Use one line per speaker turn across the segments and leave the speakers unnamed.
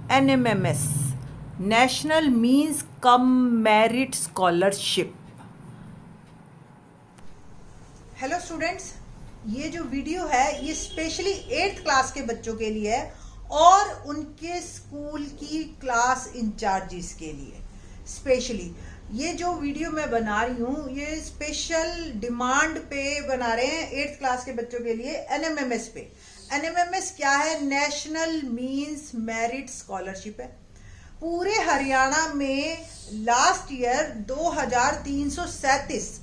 NMMS, national means cum merit scholarship.
Hello students, ये जो video है ये स्पेशली 8th क्लास के बच्चों के लिए है और उनके स्कूल की क्लास इंचार्जिस के लिए। स्पेशली ये जो वीडियो मैं बना रही हूँ ये स्पेशल डिमांड पे बना रहे हैं 8th क्लास के बच्चों के लिए NMMS पे। NMMS क्या है? नेशनल मीन्स मेरिट स्कॉलरशिप है। पूरे हरियाणा में लास्ट ईयर 2337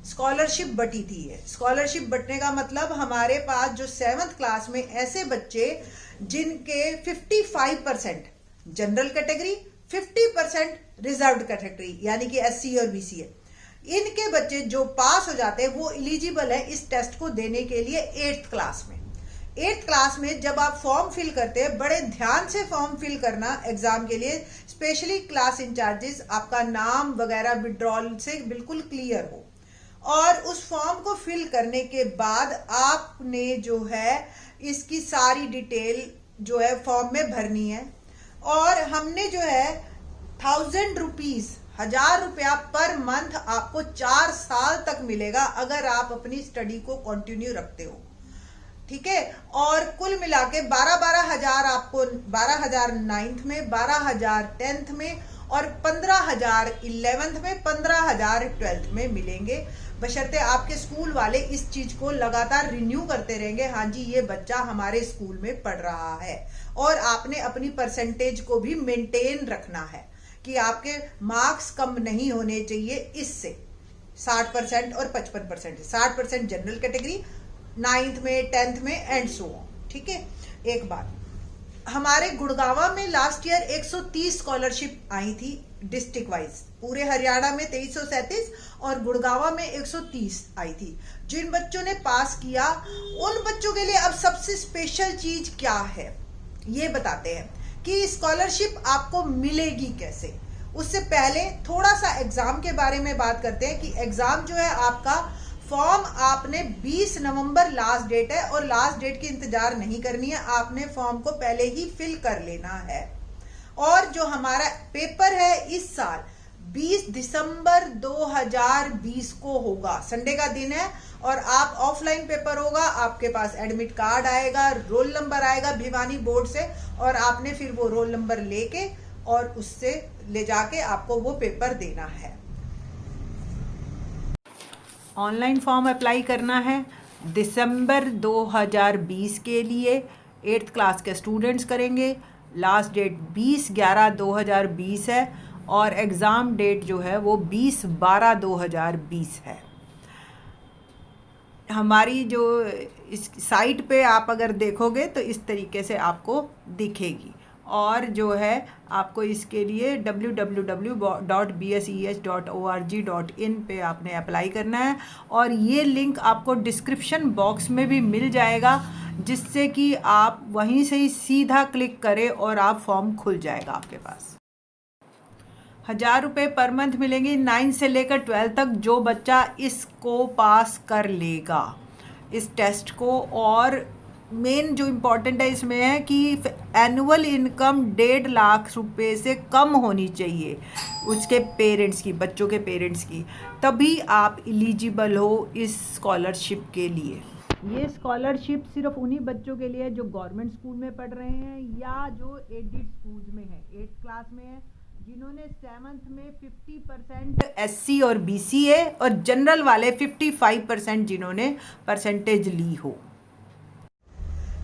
स्कॉलरशिप बटी थी। है स्कॉलरशिप बटने का मतलब हमारे पास जो 7th क्लास में ऐसे बच्चे जिनके 55% जनरल कैटेगरी, 50% रिजर्व्ड कैटेगरी यानी कि SC और BC है, इनके बच्चे जो पास हो जाते हैं वो एलिजिबल है इस टेस्ट को देने के लिए 8th क्लास में। 8th क्लास में जब आप फॉर्म फिल करते हैं, बड़े ध्यान से फॉर्म फिल करना एग्जाम के लिए, स्पेशली क्लास इंचार्जेस आपका नाम वगैरह विड्रॉल से बिल्कुल क्लियर हो। और उस फॉर्म को फिल करने के बाद आपने जो है इसकी सारी डिटेल जो है फॉर्म में भरनी है। और हमने जो है 1000 रुपीज 1000 रुपया पर मंथ आपको 4 साल तक मिलेगा अगर आप अपनी स्टडी को कंटिन्यू रखते हो। ठीक है। और कुल मिला के 12,000 आपको 12,000 9th में, 12,000 10th में और 15,000 11th में, 15,000 12th में मिलेंगे, बशर्ते आपके स्कूल वाले इस चीज को लगातार रिन्यू करते रहेंगे। हाँ जी, ये बच्चा हमारे स्कूल में पढ़ रहा है। और आपने अपनी परसेंटेज को भी मेंटेन रखना है कि आपके मार्क्स कम नहीं होने चाहिए। इससे 60% और 55%, 60% जनरल कैटेगरी, 9th में, 10th में एंड सो ऑन। ठीक है। एक बात, हमारे गुड़गांवा में लास्ट ईयर 130 स्कॉलरशिप आई थी डिस्ट्रिक्ट वाइज। पूरे हरियाणा में 2337 और गुड़गांवा में 130 आई थी। जिन बच्चों ने पास किया उन बच्चों के लिए अब सबसे स्पेशल चीज क्या है ये बताते हैं कि स्कॉलरशिप आपको मिलेगी कैसे। उससे पहले थोड़ा सा एग्जाम के बारे में बात करते हैं कि एग्जाम जो है आपका, फॉर्म आपने 20 नवंबर लास्ट डेट है और लास्ट डेट की इंतजार नहीं करनी है, आपने फॉर्म को पहले ही फिल कर लेना है। और जो हमारा पेपर है इस साल 20 दिसंबर 2020 को होगा, संडे का दिन है और आप ऑफलाइन पेपर होगा। आपके पास एडमिट कार्ड आएगा, रोल नंबर आएगा भिवानी बोर्ड से और आपने फिर वो रोल नंबर लेके और उससे ले जाके आपको वो पेपर देना है।
ऑनलाइन फॉर्म अप्लाई करना है दिसंबर 2020 के लिए। 8th क्लास के स्टूडेंट्स करेंगे। लास्ट डेट 20/11/2020 है और एग्ज़ाम डेट जो है वो 20/12/2020 है। हमारी जो इस साइट पे आप अगर देखोगे तो इस तरीके से आपको दिखेगी। और जो है आपको इसके लिए www.bses.org.in पे आपने अप्लाई करना है और ये लिंक आपको डिस्क्रिप्शन बॉक्स में भी मिल जाएगा, जिससे कि आप वहीं से ही सीधा क्लिक करें और आप फॉर्म खुल जाएगा आपके पास। 1000 रुपये पर मंथ मिलेंगे 9 से लेकर 12 तक जो बच्चा इसको पास कर लेगा, इस टेस्ट को। और मेन जो इम्पोर्टेंट है इसमें है कि एनुअल इनकम 1.5 लाख रुपए से कम होनी चाहिए उसके पेरेंट्स की, बच्चों के पेरेंट्स की, तभी आप एलिजिबल हो इस स्कॉलरशिप के लिए। ये स्कॉलरशिप सिर्फ उन्हीं बच्चों के लिए है जो गवर्नमेंट स्कूल में पढ़ रहे हैं या जो एडेड स्कूल्स में है, 8th क्लास में है, जिन्होंने 7th में 50% SC और BC है और जनरल वाले 55% जिन्होंने परसेंटेज ली हो।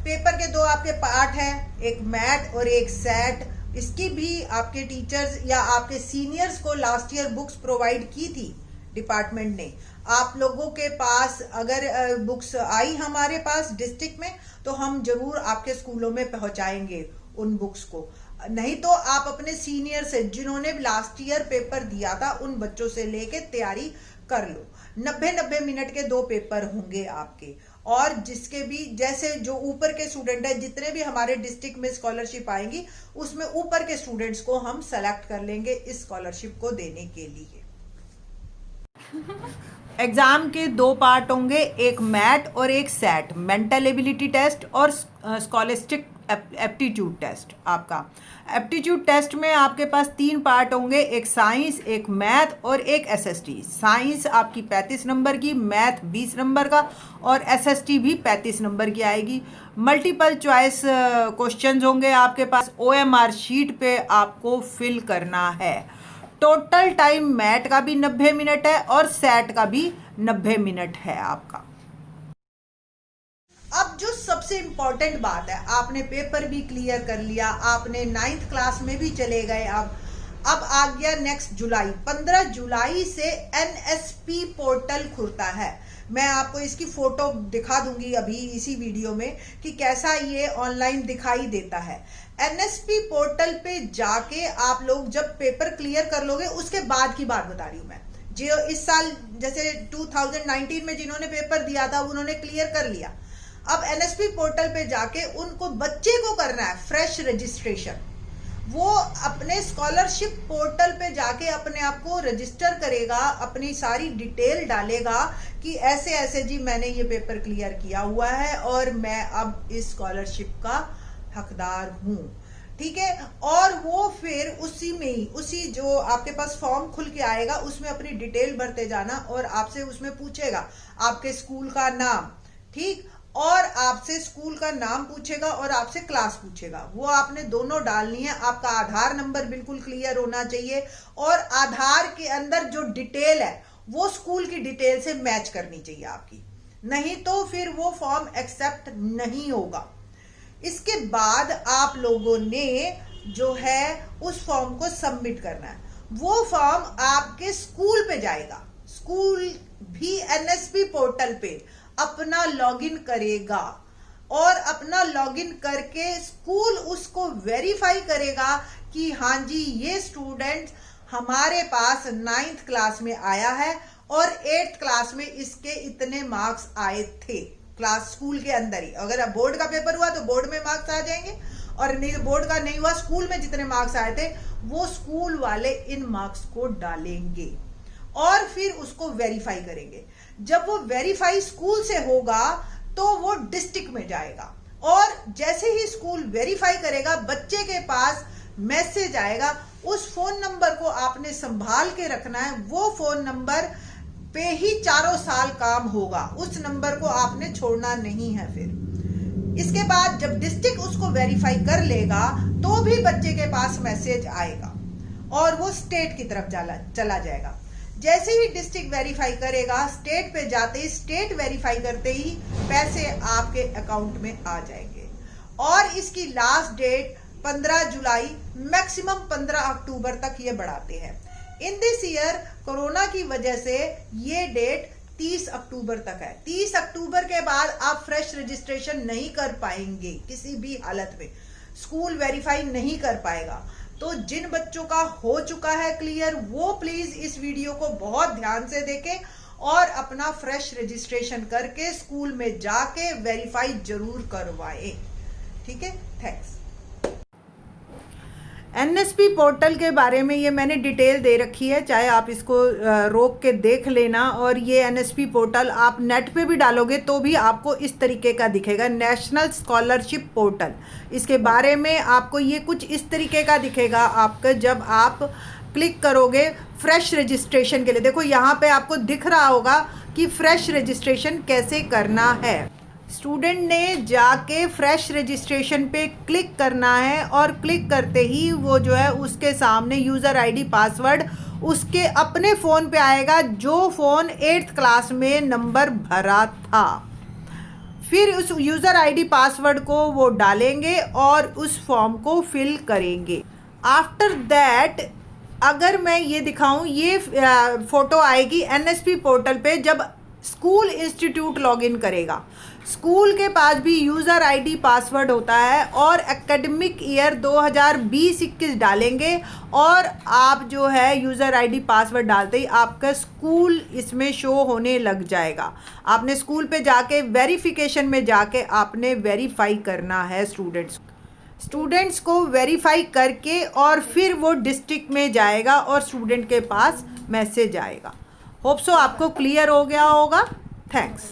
पेपर के 2 आपके पार्ट हैं, एक मैथ और एक सेट। इसकी भी आपके टीचर्स या आपके सीनियर्स को लास्ट ईयर बुक्स प्रोवाइड की थी डिपार्टमेंट ने। आप लोगों के पास अगर बुक्स आई हमारे पास डिस्ट्रिक्ट में तो हम जरूर आपके स्कूलों में पहुंचाएंगे उन बुक्स को। नहीं तो आप अपने सीनियर से जिन्होंने लास्ट ईयर पेपर दिया था उन बच्चों से लेके तैयारी कर लो। 90 मिनट के 2 पेपर होंगे आपके। और जिसके भी जैसे जो ऊपर के स्टूडेंट है, जितने भी हमारे डिस्ट्रिक्ट में स्कॉलरशिप आएंगी उसमें ऊपर के स्टूडेंट्स को हम सेलेक्ट कर लेंगे इस स्कॉलरशिप को देने के लिए।
एग्ज़ाम के 2 पार्ट होंगे, एक मैथ और एक सेट, मेंटल एबिलिटी टेस्ट और स्कॉलिस्टिक एप्टीट्यूड टेस्ट। आपका एप्टीट्यूड टेस्ट में आपके पास 3 पार्ट होंगे, एक साइंस, एक मैथ और एक एसएसटी। साइंस आपकी 35 नंबर की, मैथ 20 नंबर का और एसएसटी भी 35 नंबर की आएगी। मल्टीपल चॉइस क्वेश्चंस होंगे आपके पास, ओएमआर शीट पे आपको फिल करना है। टोटल टाइम मैथ का भी 90 मिनट है और सेट का भी 90 मिनट है आपका।
अब जो सबसे इंपॉर्टेंट बात है, आपने पेपर भी क्लियर कर लिया, आपने 9th क्लास में भी चले गए। अब आ गया नेक्स्ट जुलाई, 15 जुलाई से एनएसपी पोर्टल खुलता है। मैं आपको इसकी फोटो दिखा दूंगी अभी इसी वीडियो में कि कैसा ये ऑनलाइन दिखाई देता है। एनएसपी पोर्टल पे जाके आप लोग जब पेपर क्लियर कर लोगे, उसके बाद की बात बता रही हूं मैं, जो इस साल जैसे 2019 में जिन्होंने पेपर दिया था उन्होंने क्लियर कर लिया। अब एनएसपी पोर्टल पे जाके उनको बच्चे को करना है फ्रेश रजिस्ट्रेशन। वो अपने स्कॉलरशिप पोर्टल पे जाके अपने आप को रजिस्टर करेगा, अपनी सारी डिटेल डालेगा कि ऐसे ऐसे जी मैंने ये पेपर क्लियर किया हुआ है और मैं अब इस स्कॉलरशिप का हकदार हूं, ठीक है। और वो फिर उसी में ही, उसी जो आपके पास फॉर्म खुल के आएगा उसमें अपनी डिटेल भरते जाना और आपसे उसमें पूछेगा आपके स्कूल का नाम, ठीक, और आपसे स्कूल का नाम पूछेगा और आपसे क्लास पूछेगा। वो आपने दोनों डालनी है। आपका आधार नंबर बिल्कुल क्लियर होना चाहिए और आधार के अंदर जो डिटेल है वो स्कूल की डिटेल से मैच करनी चाहिए आपकी, नहीं तो फिर वो फॉर्म एक्सेप्ट नहीं होगा। इसके बाद आप लोगों ने जो है उस फॉर्म को सबमिट करना है। वो फॉर्म आपके स्कूल पे जाएगा, स्कूल भी एनएसपी पोर्टल पे अपना लॉगिन करेगा और अपना लॉगिन करके स्कूल उसको वेरीफाई करेगा कि हाँ जी ये स्टूडेंट हमारे पास 9th क्लास में आया है और 8th क्लास में इसके इतने मार्क्स आए थे, क्लास स्कूल के अंदर ही। अगर अब बोर्ड का पेपर हुआ तो बोर्ड में मार्क्स आ जाएंगे और नहीं बोर्ड का नहीं हुआ, स्कूल में जितने मार्क्स आए थे वो स्कूल वाले इन मार्क्स को डालेंगे और फिर उसको वेरीफाई करेंगे। जब वो वेरीफाई स्कूल से होगा तो वो डिस्ट्रिक्ट में जाएगा और जैसे ही स्कूल वेरीफाई करेगा बच्चे के पास मैसेज आएगा। उस फोन नंबर को आपने संभाल के रखना है, वो फोन नंबर पे ही 4 साल काम होगा, उस नंबर को आपने छोड़ना नहीं है। फिर इसके बाद जब डिस्ट्रिक्ट उसको वेरीफाई कर लेगा तो भी बच्चे के पास मैसेज आएगा और वो स्टेट की तरफ चला जाएगा। जैसे ही डिस्ट्रिक्ट वेरीफाई करेगा, स्टेट पे जाते ही, स्टेट वेरीफाई करते ही पैसे आपके अकाउंट में आ जाएंगे। और इसकी लास्ट डेट 15 जुलाई, मैक्सिमम 15 अक्टूबर तक ये बढ़ाते हैं। इन दिस ईयर कोरोना की वजह से ये डेट 30 अक्टूबर तक है। 30 अक्टूबर के बाद आप फ्रेश रजिस्ट्रेशन नहीं कर पाएंगे, किसी भी हालत में स्कूल वेरीफाई नहीं कर पाएगा। तो जिन बच्चों का हो चुका है क्लियर वो प्लीज इस वीडियो को बहुत ध्यान से देखें और अपना फ्रेश रजिस्ट्रेशन करके स्कूल में जाके वेरीफाई जरूर करवाएं, ठीक है। थैंक्स।
एनएसपी पोर्टल के बारे में ये मैंने डिटेल दे रखी है, चाहे आप इसको रोक के देख लेना। और ये एनएसपी पोर्टल आप नेट पे भी डालोगे तो भी आपको इस तरीके का दिखेगा, नेशनल स्कॉलरशिप पोर्टल। इसके बारे में आपको ये कुछ इस तरीके का दिखेगा आपका जब आप क्लिक करोगे फ्रेश रजिस्ट्रेशन के लिए। देखो यहाँ पे आपको दिख रहा होगा कि फ्रेश रजिस्ट्रेशन कैसे करना है। स्टूडेंट ने जाके फ्रेश रजिस्ट्रेशन पे क्लिक करना है और क्लिक करते ही वो जो है उसके सामने यूज़र आईडी पासवर्ड उसके अपने फ़ोन पे आएगा, जो फ़ोन 8th क्लास में नंबर भरा था। फिर उस यूज़र आईडी पासवर्ड को वो डालेंगे और उस फॉर्म को फिल करेंगे। आफ्टर दैट अगर मैं ये दिखाऊं, ये फ़ोटो आएगी एनएसपी पोर्टल पे जब स्कूल इंस्टीट्यूट लॉगिन करेगा। स्कूल के पास भी यूज़र आईडी पासवर्ड होता है और एकेडमिक ईयर 2020-21 डालेंगे और आप जो है यूज़र आईडी पासवर्ड डालते ही आपका स्कूल इसमें शो होने लग जाएगा। आपने स्कूल पे जाके वेरिफिकेशन में जाके आपने वेरीफाई करना है स्टूडेंट्स को वेरीफाई करके और फिर वो डिस्ट्रिक्ट में जाएगा और स्टूडेंट के पास मैसेज आएगा। होप सो आपको क्लियर हो गया होगा। थैंक्स।